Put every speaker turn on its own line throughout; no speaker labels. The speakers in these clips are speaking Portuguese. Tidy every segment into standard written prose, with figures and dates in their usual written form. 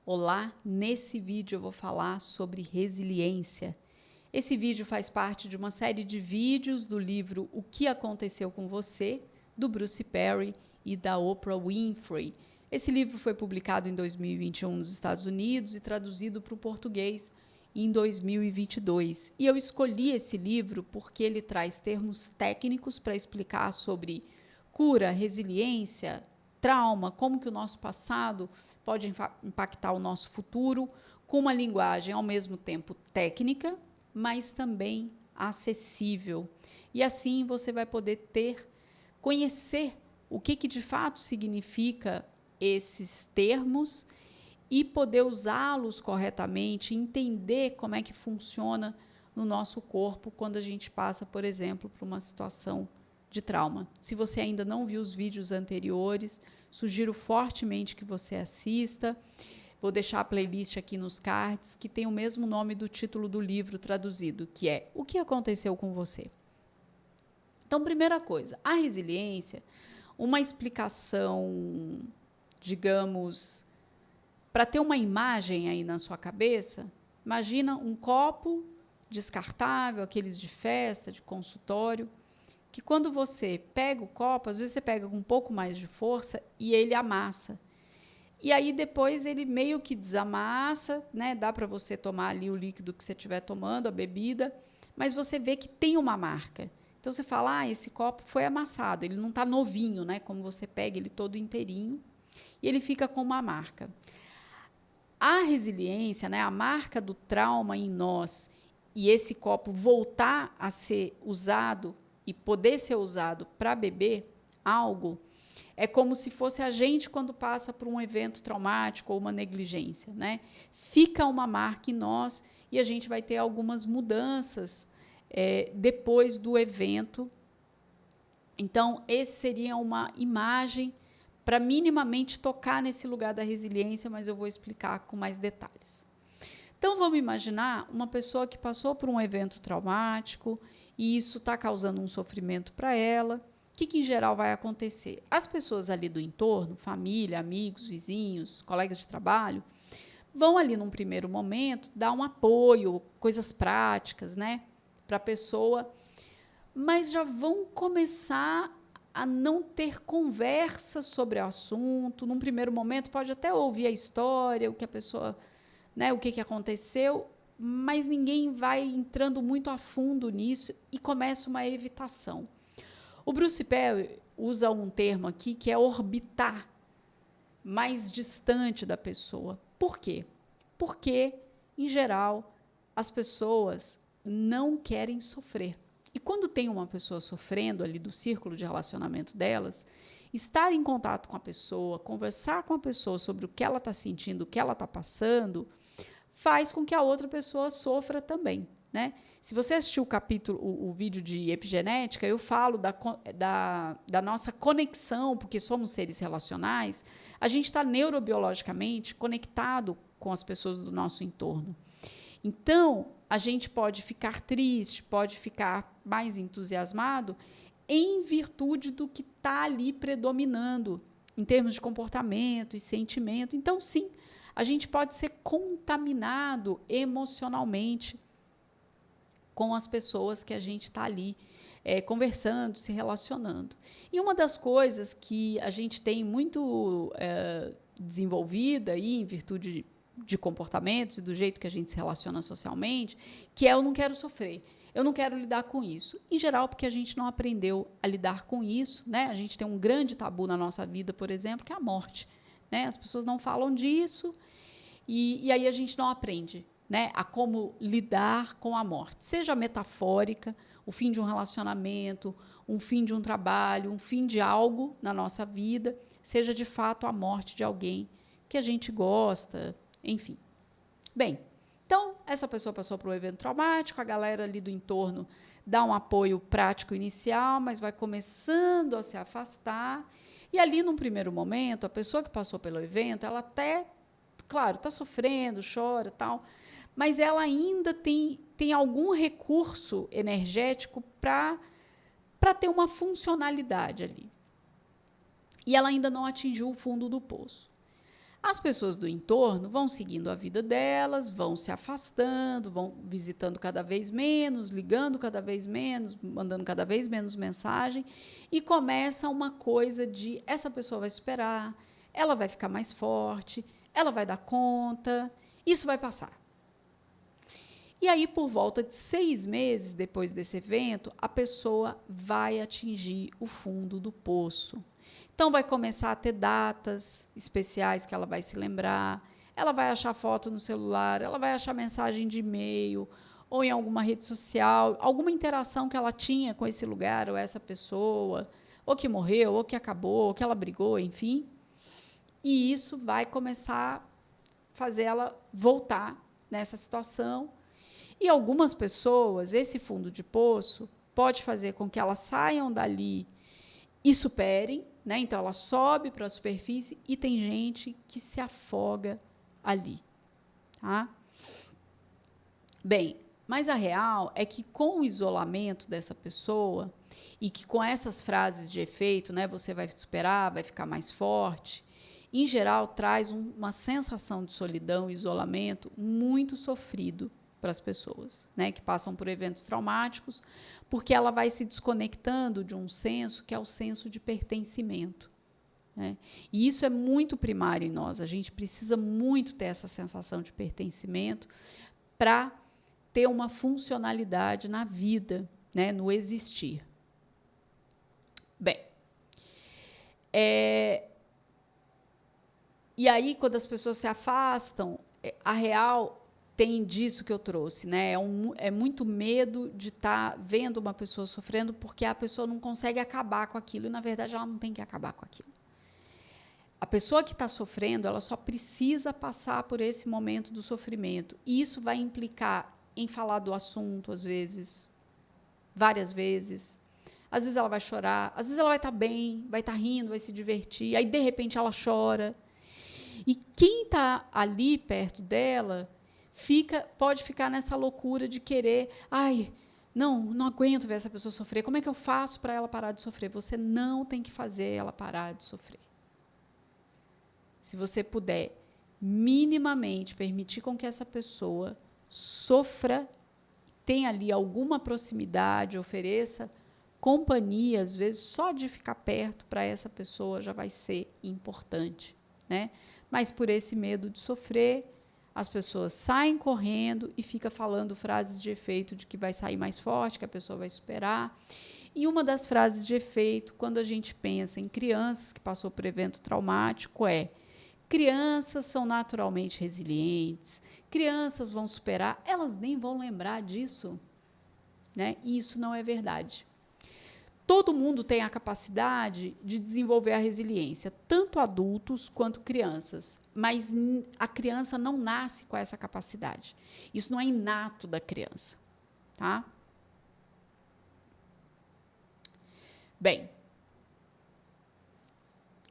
Olá, nesse vídeo eu vou falar sobre resiliência. Esse vídeo faz parte de uma série de vídeos do livro O que Aconteceu com Você, do Bruce Perry e da Oprah Winfrey. Esse livro foi publicado em 2021 nos Estados Unidos e traduzido para o português em 2022. E eu escolhi esse livro porque ele traz termos técnicos para explicar sobre cura, resiliência, trauma, como que o nosso passado pode impactar o nosso futuro, com uma linguagem ao mesmo tempo técnica, mas também acessível. E assim você vai poder conhecer o que de fato significa esses termos e poder usá-los corretamente, entender como é que funciona no nosso corpo quando a gente passa, por exemplo, por uma situação de trauma. Se você ainda não viu os vídeos anteriores, sugiro fortemente que você assista. Vou deixar a playlist aqui nos cards, que tem o mesmo nome do título do livro traduzido, que é O que Aconteceu com Você? Então, primeira coisa, a resiliência, uma explicação, digamos, para ter uma imagem aí na sua cabeça, imagina um copo descartável, aqueles de festa, de consultório, que quando você pega o copo, às vezes você pega com um pouco mais de força e ele amassa. E aí depois ele meio que desamassa, né? Dá para você tomar ali o líquido que você estiver tomando, a bebida, mas você vê que tem uma marca. Então você fala, esse copo foi amassado, ele não está novinho, né? Como você pega ele todo inteirinho e ele fica com uma marca. A resiliência, né? A marca do trauma em nós e esse copo voltar a ser usado e poder ser usado para beber algo, é como se fosse a gente quando passa por um evento traumático ou uma negligência, né? Fica uma marca em nós e a gente vai ter algumas mudanças depois do evento. Então, esse seria uma imagem para minimamente tocar nesse lugar da resiliência, mas eu vou explicar com mais detalhes. Então, vamos imaginar uma pessoa que passou por um evento traumático e isso está causando um sofrimento para ela. O que em geral vai acontecer? As pessoas ali do entorno, família, amigos, vizinhos, colegas de trabalho, vão ali num primeiro momento dar um apoio, coisas práticas, né, para a pessoa, mas já vão começar a não ter conversa sobre o assunto. Num primeiro momento, pode até ouvir a história, o que a pessoa, né, o que aconteceu, mas ninguém vai entrando muito a fundo nisso e começa uma evitação. O Bruce Perry usa um termo aqui que é orbitar mais distante da pessoa. Por quê? Porque, em geral, as pessoas não querem sofrer. E quando tem uma pessoa sofrendo ali do círculo de relacionamento delas, estar em contato com a pessoa, conversar com a pessoa sobre o que ela está sentindo, o que ela está passando, faz com que a outra pessoa sofra também, né? Se você assistiu o vídeo de epigenética, eu falo da nossa conexão, porque somos seres relacionais, a gente está neurobiologicamente conectado com as pessoas do nosso entorno. Então, a gente pode ficar triste, pode ficar mais entusiasmado em virtude do que está ali predominando em termos de comportamento e sentimento. Então, sim, a gente pode ser contaminado emocionalmente com as pessoas que a gente está ali conversando, se relacionando. E uma das coisas que a gente tem muito desenvolvida aí, em virtude de comportamentos e do jeito que a gente se relaciona socialmente, que é eu não quero sofrer, eu não quero lidar com isso. Em geral, porque a gente não aprendeu a lidar com isso, né? A gente tem um grande tabu na nossa vida, por exemplo, que é a morte, né? As pessoas não falam disso e aí a gente não aprende, né, a como lidar com a morte, seja metafórica, o fim de um relacionamento, um fim de um trabalho, um fim de algo na nossa vida, seja de fato a morte de alguém que a gente gosta, enfim. Bem, então, essa pessoa passou por um evento traumático, a galera ali do entorno dá um apoio prático inicial, mas vai começando a se afastar, e ali, num primeiro momento, a pessoa que passou pelo evento, ela até, claro, está sofrendo, chora, tal, mas ela ainda tem algum recurso energético para ter uma funcionalidade ali. E ela ainda não atingiu o fundo do poço. As pessoas do entorno vão seguindo a vida delas, vão se afastando, vão visitando cada vez menos, ligando cada vez menos, mandando cada vez menos mensagem, e começa uma coisa de essa pessoa vai superar, ela vai ficar mais forte, ela vai dar conta, isso vai passar. E aí, por volta de 6 meses depois desse evento, a pessoa vai atingir o fundo do poço. Então, vai começar a ter datas especiais que ela vai se lembrar, ela vai achar foto no celular, ela vai achar mensagem de e-mail ou em alguma rede social, alguma interação que ela tinha com esse lugar ou essa pessoa, ou que morreu, ou que acabou, ou que ela brigou, enfim. E isso vai começar a fazer ela voltar nessa situação. E algumas pessoas, esse fundo de poço pode fazer com que elas saiam dali e superem, né? Então, ela sobe para a superfície e tem gente que se afoga ali. Tá? Bem, mas a real é que com o isolamento dessa pessoa e que com essas frases de efeito, né, você vai superar, vai ficar mais forte, em geral traz uma sensação de solidão e isolamento muito sofrido para as pessoas, né, que passam por eventos traumáticos, porque ela vai se desconectando de um senso que é o senso de pertencimento. Né? E isso é muito primário em nós. A gente precisa muito ter essa sensação de pertencimento para ter uma funcionalidade na vida, né, no existir. Bem, e aí, quando as pessoas se afastam, a real tem disso que eu trouxe, né? É muito medo de estar vendo uma pessoa sofrendo porque a pessoa não consegue acabar com aquilo e, na verdade, ela não tem que acabar com aquilo. A pessoa que está sofrendo, ela só precisa passar por esse momento do sofrimento. E isso vai implicar em falar do assunto, às vezes, várias vezes. Às vezes ela vai chorar, às vezes ela vai estar bem, vai estar rindo, vai se divertir, aí, de repente, ela chora. E quem está ali perto dela pode ficar nessa loucura de querer, não aguento ver essa pessoa sofrer, como é que eu faço para ela parar de sofrer? Você não tem que fazer ela parar de sofrer. Se você puder minimamente permitir com que essa pessoa sofra, tenha ali alguma proximidade, ofereça companhia, às vezes só de ficar perto para essa pessoa já vai ser importante, né? Mas por esse medo de sofrer, as pessoas saem correndo e ficam falando frases de efeito de que vai sair mais forte, que a pessoa vai superar. E uma das frases de efeito, quando a gente pensa em crianças que passou por evento traumático, é: crianças são naturalmente resilientes, crianças vão superar, elas nem vão lembrar disso. Né? E isso não é verdade. Todo mundo tem a capacidade de desenvolver a resiliência, tanto adultos quanto crianças, mas a criança não nasce com essa capacidade. Isso não é inato da criança, tá? Bem,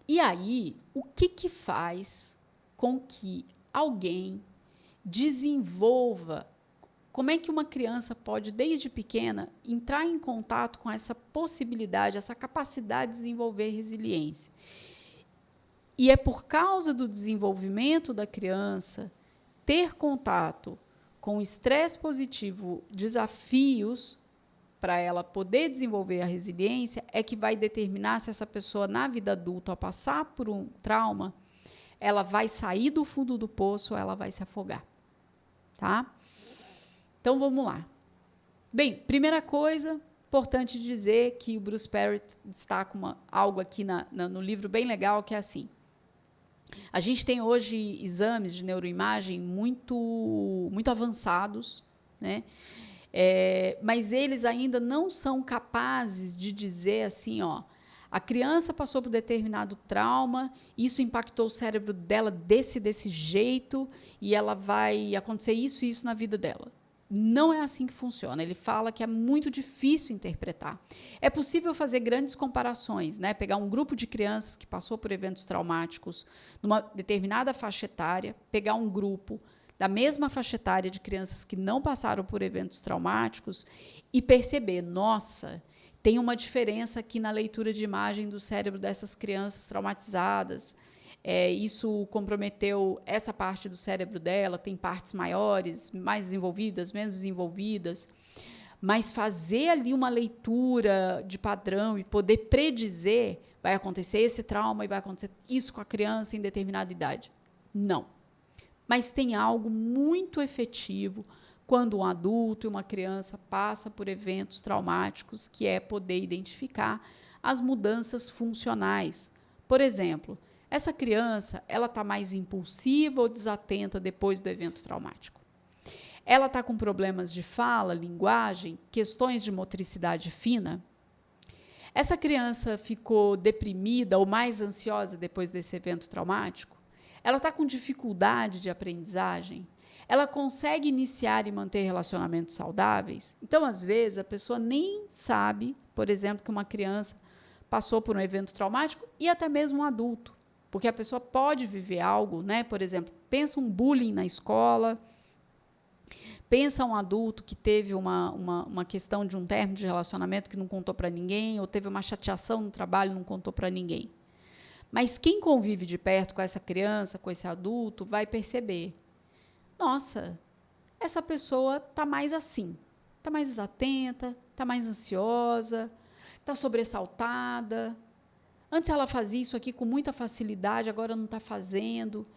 e aí, o que faz com que alguém desenvolva? Como é que uma criança pode, desde pequena, entrar em contato com essa possibilidade, essa capacidade de desenvolver resiliência? E é por causa do desenvolvimento da criança ter contato com o estresse positivo, desafios, para ela poder desenvolver a resiliência, é que vai determinar se essa pessoa, na vida adulta, ao passar por um trauma, ela vai sair do fundo do poço ou ela vai se afogar. Tá? Então, vamos lá. Bem, primeira coisa, importante dizer que o Bruce Perry destaca algo aqui no livro bem legal, que é assim: a gente tem hoje exames de neuroimagem muito avançados, né? Mas eles ainda não são capazes de dizer assim, ó, a criança passou por determinado trauma, isso impactou o cérebro dela desse jeito e ela vai acontecer isso e isso na vida dela. Não é assim que funciona. Ele fala que é muito difícil interpretar. É possível fazer grandes comparações, né? Pegar um grupo de crianças que passou por eventos traumáticos numa determinada faixa etária, pegar um grupo da mesma faixa etária de crianças que não passaram por eventos traumáticos e perceber, nossa, tem uma diferença aqui na leitura de imagem do cérebro dessas crianças traumatizadas. Isso comprometeu essa parte do cérebro dela, tem partes maiores, mais desenvolvidas, menos desenvolvidas. Mas fazer ali uma leitura de padrão e poder predizer, vai acontecer esse trauma e vai acontecer isso com a criança em determinada idade. Não. Mas tem algo muito efetivo quando um adulto e uma criança passa por eventos traumáticos, que é poder identificar as mudanças funcionais. Por exemplo, essa criança, ela está mais impulsiva ou desatenta depois do evento traumático? Ela está com problemas de fala, linguagem, questões de motricidade fina? Essa criança ficou deprimida ou mais ansiosa depois desse evento traumático? Ela está com dificuldade de aprendizagem? Ela consegue iniciar e manter relacionamentos saudáveis? Então, às vezes, a pessoa nem sabe, por exemplo, que uma criança passou por um evento traumático e até mesmo um adulto. Porque a pessoa pode viver algo, né? Por exemplo, pensa um bullying na escola, pensa um adulto que teve uma questão de um término de relacionamento que não contou para ninguém, ou teve uma chateação no trabalho e não contou para ninguém. Mas quem convive de perto com essa criança, com esse adulto, vai perceber. Nossa, essa pessoa está mais assim, está mais desatenta, está mais ansiosa, está sobressaltada. Antes ela fazia isso aqui com muita facilidade, agora não está fazendo.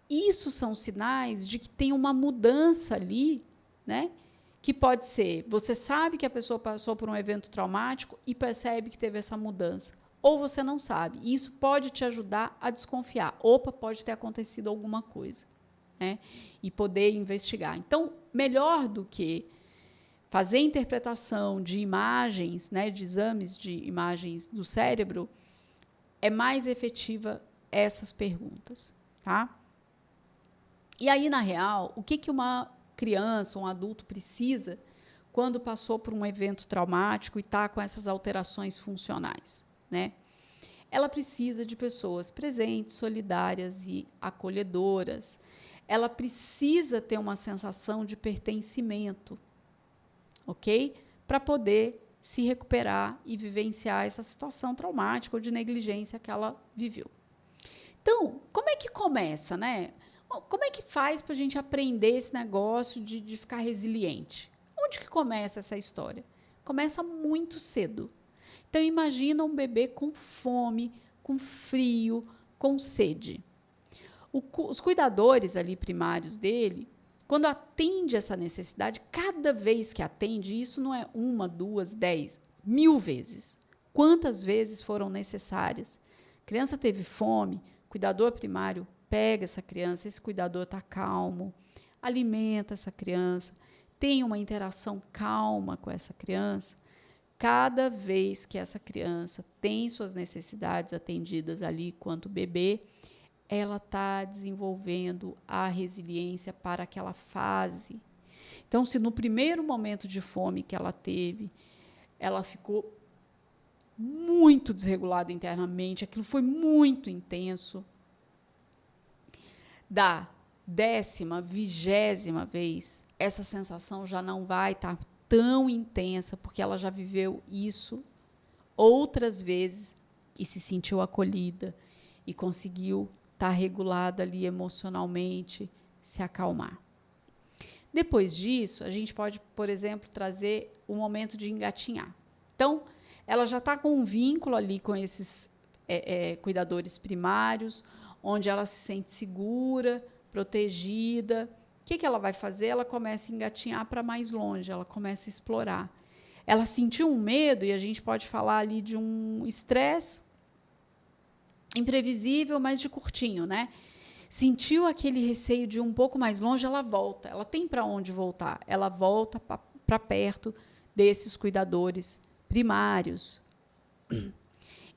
Isso são sinais de que tem uma mudança ali, né? Que pode ser, você sabe que a pessoa passou por um evento traumático e percebe que teve essa mudança. Ou você não sabe. E isso pode te ajudar a desconfiar. Opa, pode ter acontecido alguma coisa, né? E poder investigar. Então, melhor do que fazer interpretação de imagens, né, de exames de imagens do cérebro, é mais efetiva essas perguntas, tá? E aí, na real, o que uma criança, um adulto precisa quando passou por um evento traumático e está com essas alterações funcionais, né? Ela precisa de pessoas presentes, solidárias e acolhedoras. Ela precisa ter uma sensação de pertencimento, ok? Para poder se recuperar e vivenciar essa situação traumática ou de negligência que ela viveu. Então, como é que começa, né? Como é que faz para a gente aprender esse negócio de ficar resiliente? Onde que começa essa história? Começa muito cedo. Então, imagina um bebê com fome, com frio, com sede. Os cuidadores ali primários dele, quando atende essa necessidade, cada vez que atende, isso não é 1, 2, 10, 1000 vezes. Quantas vezes foram necessárias? A criança teve fome, cuidador primário pega essa criança, esse cuidador está calmo, alimenta essa criança, tem uma interação calma com essa criança. Cada vez que essa criança tem suas necessidades atendidas ali quanto bebê, ela está desenvolvendo a resiliência para aquela fase. Então, se no primeiro momento de fome que ela teve, ela ficou muito desregulada internamente, aquilo foi muito intenso, da 10ª, 20ª vez, essa sensação já não vai estar tão intensa, porque ela já viveu isso outras vezes e se sentiu acolhida e conseguiu estar regulada ali emocionalmente, se acalmar. Depois disso, a gente pode, por exemplo, trazer o momento de engatinhar. Então, ela já está com um vínculo ali com esses cuidadores primários, onde ela se sente segura, protegida. O que ela vai fazer? Ela começa a engatinhar para mais longe, ela começa a explorar. Ela sentiu um medo, e a gente pode falar ali de um estresse imprevisível, mas de curtinho, né? Sentiu aquele receio de ir um pouco mais longe, ela volta. Ela tem para onde voltar. Ela volta para perto desses cuidadores primários.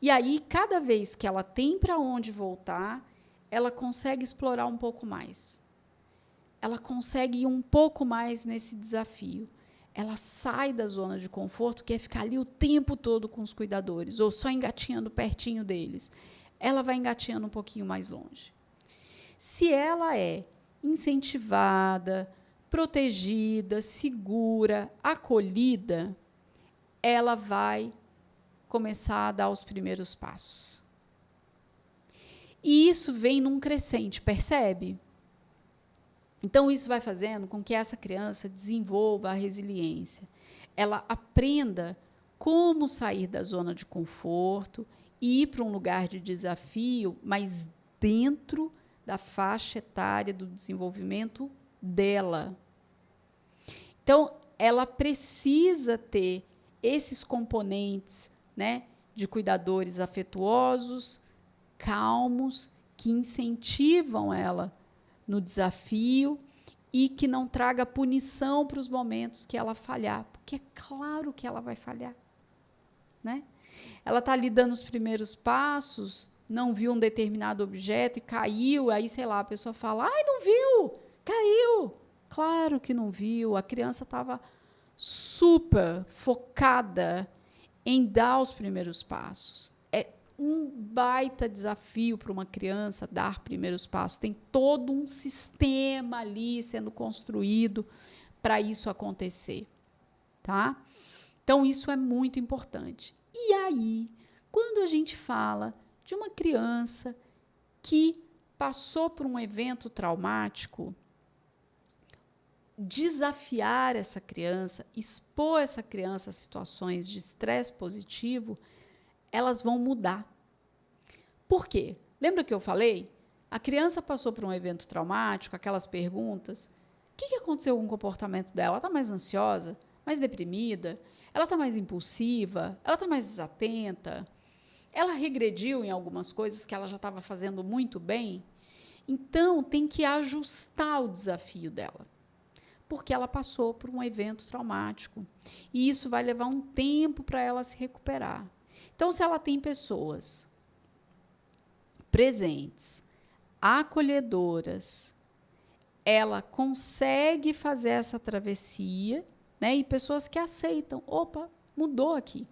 E aí, cada vez que ela tem para onde voltar, ela consegue explorar um pouco mais. Ela consegue ir um pouco mais nesse desafio. Ela sai da zona de conforto, que é ficar ali o tempo todo com os cuidadores, ou só engatinhando pertinho deles. Ela vai engatinhando um pouquinho mais longe. Se ela é incentivada, protegida, segura, acolhida, ela vai começar a dar os primeiros passos. E isso vem num crescente, percebe? Então, isso vai fazendo com que essa criança desenvolva a resiliência. Ela aprenda como sair da zona de conforto e ir para um lugar de desafio, mas dentro da faixa etária do desenvolvimento dela. Então, ela precisa ter esses componentes, né, de cuidadores afetuosos, calmos, que incentivam ela no desafio e que não traga punição para os momentos que ela falhar, porque é claro que ela vai falhar, né? Ela está ali dando os primeiros passos, não viu um determinado objeto e caiu, aí, sei lá, a pessoa fala, ai, não viu, caiu. Claro que não viu, a criança estava super focada em dar os primeiros passos. É um baita desafio para uma criança dar primeiros passos. Tem todo um sistema ali sendo construído para isso acontecer, tá? Então, isso é muito importante. E aí, quando a gente fala de uma criança que passou por um evento traumático, desafiar essa criança, expor essa criança a situações de estresse positivo, elas vão mudar. Por quê? Lembra que eu falei? A criança passou por um evento traumático, aquelas perguntas. O que aconteceu com o comportamento dela? Ela está mais ansiosa? Mais deprimida? Ela está mais impulsiva? Ela está mais desatenta? Ela regrediu em algumas coisas que ela já estava fazendo muito bem? Então, tem que ajustar o desafio dela, porque ela passou por um evento traumático. E isso vai levar um tempo para ela se recuperar. Então, se ela tem pessoas presentes, acolhedoras, ela consegue fazer essa travessia, né? E pessoas que aceitam. Opa, mudou aqui.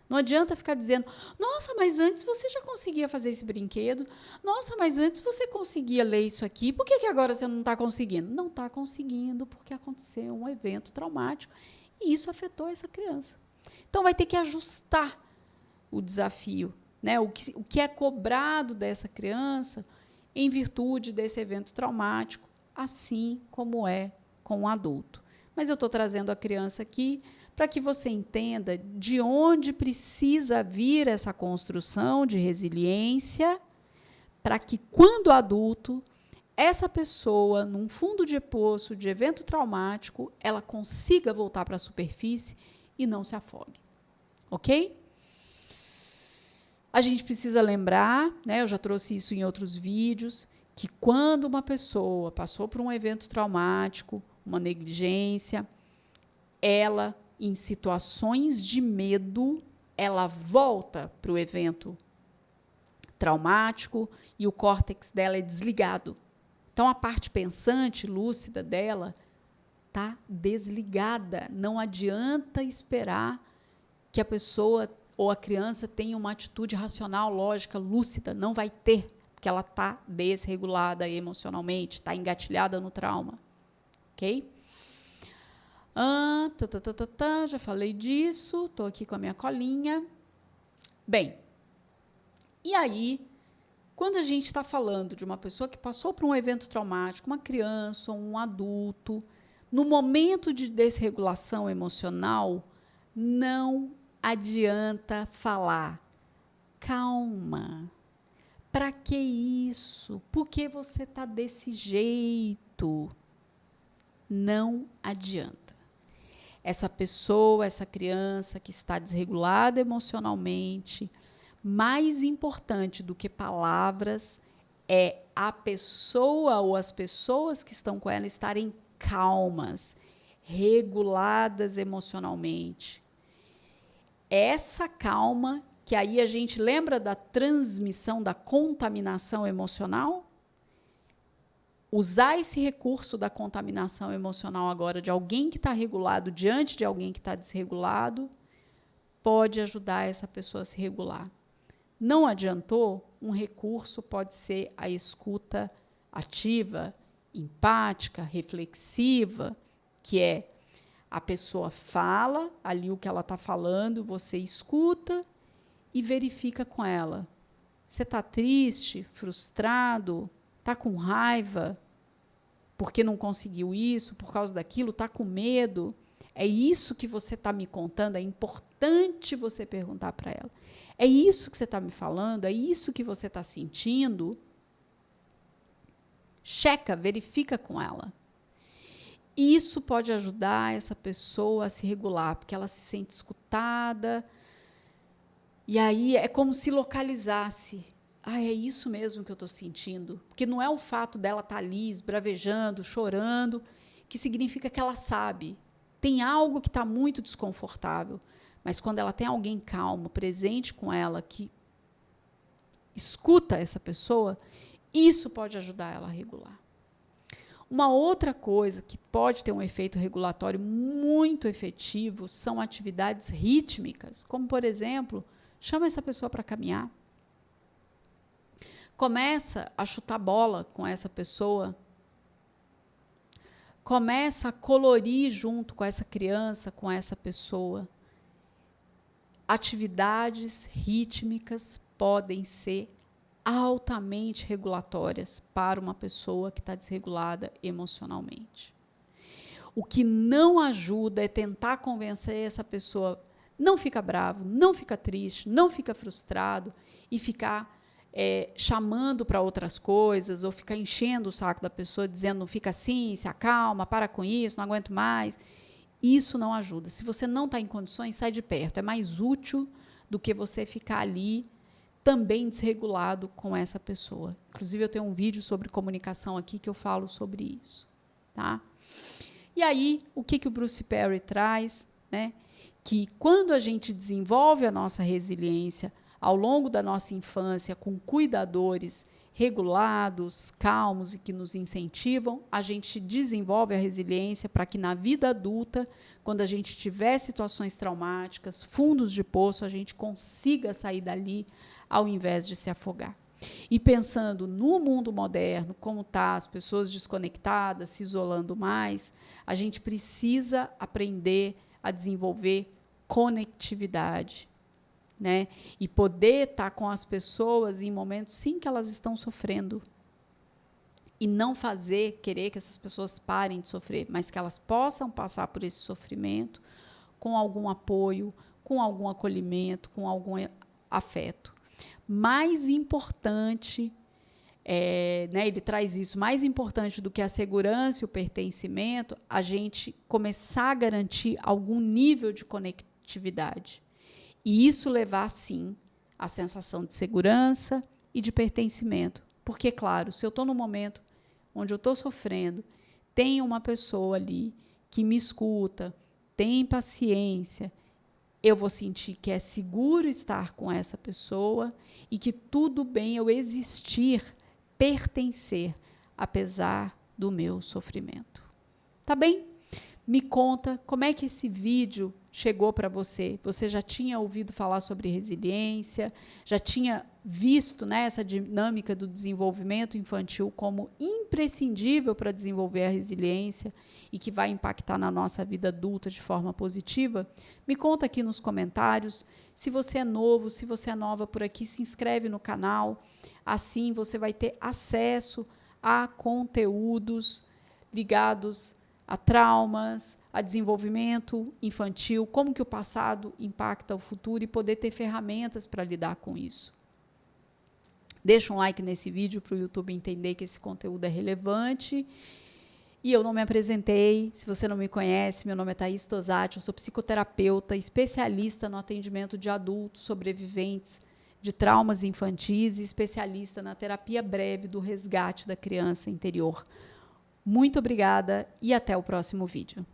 Não adianta ficar dizendo, nossa, mas antes você já conseguia fazer esse brinquedo. Nossa, mas antes você conseguia ler isso aqui. Por que agora você não está conseguindo? Não está conseguindo porque aconteceu um evento traumático e isso afetou essa criança. Então, vai ter que ajustar o desafio, né? O que é cobrado dessa criança em virtude desse evento traumático, assim como é com o adulto. Mas eu estou trazendo a criança aqui para que você entenda de onde precisa vir essa construção de resiliência, para que, quando adulto, essa pessoa, num fundo de poço de evento traumático, ela consiga voltar para a superfície e não se afogue. Ok? A gente precisa lembrar, né, eu já trouxe isso em outros vídeos, que quando uma pessoa passou por um evento traumático, uma negligência, ela, em situações de medo, ela volta para o evento traumático e o córtex dela é desligado. Então, a parte pensante, lúcida dela está desligada. Não adianta esperar que a pessoa ou a criança tenha uma atitude racional, lógica, lúcida. Não vai ter, porque ela está desregulada emocionalmente, está engatilhada no trauma. Ok? Já falei disso, estou aqui com a minha colinha. Bem, e aí, quando a gente está falando de uma pessoa que passou por um evento traumático, uma criança ou um adulto, no momento de desregulação emocional, não adianta falar, calma, para que isso? Por que você está desse jeito? Não adianta. Essa pessoa, essa criança que está desregulada emocionalmente, mais importante do que palavras é a pessoa ou as pessoas que estão com ela estarem calmas, reguladas emocionalmente. Essa calma, que aí a gente lembra da transmissão, da contaminação emocional? Usar esse recurso da contaminação emocional agora de alguém que está regulado diante de alguém que está desregulado pode ajudar essa pessoa a se regular. Não adiantou? Um recurso pode ser a escuta ativa, empática, reflexiva, que é a pessoa fala ali o que ela está falando, você escuta e verifica com ela. Você está triste, frustrado, está com raiva porque não conseguiu isso, por causa daquilo, está com medo? É isso que você está me contando? É importante você perguntar para ela. É isso que você está me falando? É isso que você está sentindo? Checa, verifica com ela. Isso pode ajudar essa pessoa a se regular, porque ela se sente escutada. E aí é como se localizasse. Ah, é isso mesmo que eu estou sentindo. Porque não é o fato dela estar ali, esbravejando, chorando, que significa que ela sabe. Tem algo que está muito desconfortável. Mas quando ela tem alguém calmo, presente com ela, que escuta essa pessoa, isso pode ajudar ela a regular. Uma outra coisa que pode ter um efeito regulatório muito efetivo são atividades rítmicas, como, por exemplo, chama essa pessoa para caminhar. Começa a chutar bola com essa pessoa. Começa a colorir junto com essa criança, com essa pessoa. Atividades rítmicas podem ser altamente regulatórias para uma pessoa que está desregulada emocionalmente. O que não ajuda é tentar convencer essa pessoa, não fica bravo, não fica triste, não fica frustrado e ficar chamando para outras coisas ou ficar enchendo o saco da pessoa, dizendo não fica assim, se acalma, para com isso, não aguento mais. Isso não ajuda. Se você não está em condições, sai de perto. É mais útil do que você ficar ali também desregulado com essa pessoa. Inclusive, eu tenho um vídeo sobre comunicação aqui que eu falo sobre isso. Tá? E aí, o que o Bruce Perry traz? Né? Que quando a gente desenvolve a nossa resiliência ao longo da nossa infância com cuidadores regulados, calmos e que nos incentivam, a gente desenvolve a resiliência para que na vida adulta, quando a gente tiver situações traumáticas, fundos de poço, a gente consiga sair dali ao invés de se afogar. E pensando no mundo moderno, como está as pessoas desconectadas, se isolando mais, a gente precisa aprender a desenvolver conectividade, né? E poder estar com as pessoas em momentos, sim, que elas estão sofrendo. E não querer que essas pessoas parem de sofrer, mas que elas possam passar por esse sofrimento com algum apoio, com algum acolhimento, com algum afeto. Mais importante, né, ele traz isso, mais importante do que a segurança e o pertencimento, a gente começar a garantir algum nível de conectividade. E isso levar, sim, à sensação de segurança e de pertencimento. Porque, claro, se eu estou num momento onde eu estou sofrendo, tem uma pessoa ali que me escuta, tem paciência, eu vou sentir que é seguro estar com essa pessoa e que tudo bem eu existir, pertencer, apesar do meu sofrimento. Tá bem? Me conta como é que esse vídeo chegou para você. Você já tinha ouvido falar sobre resiliência, já tinha visto, né, essa dinâmica do desenvolvimento infantil como imprescindível para desenvolver a resiliência e que vai impactar na nossa vida adulta de forma positiva? Me conta aqui nos comentários. Se você é novo, se você é nova por aqui, se inscreve no canal. Assim você vai ter acesso a conteúdos ligados a traumas, a desenvolvimento infantil, como que o passado impacta o futuro e poder ter ferramentas para lidar com isso. Deixa um like nesse vídeo para o YouTube entender que esse conteúdo é relevante. E eu não me apresentei, se você não me conhece, meu nome é Thaís Tosati, eu sou psicoterapeuta, especialista no atendimento de adultos sobreviventes de traumas infantis e especialista na terapia breve do resgate da criança interior. Muito obrigada e até o próximo vídeo.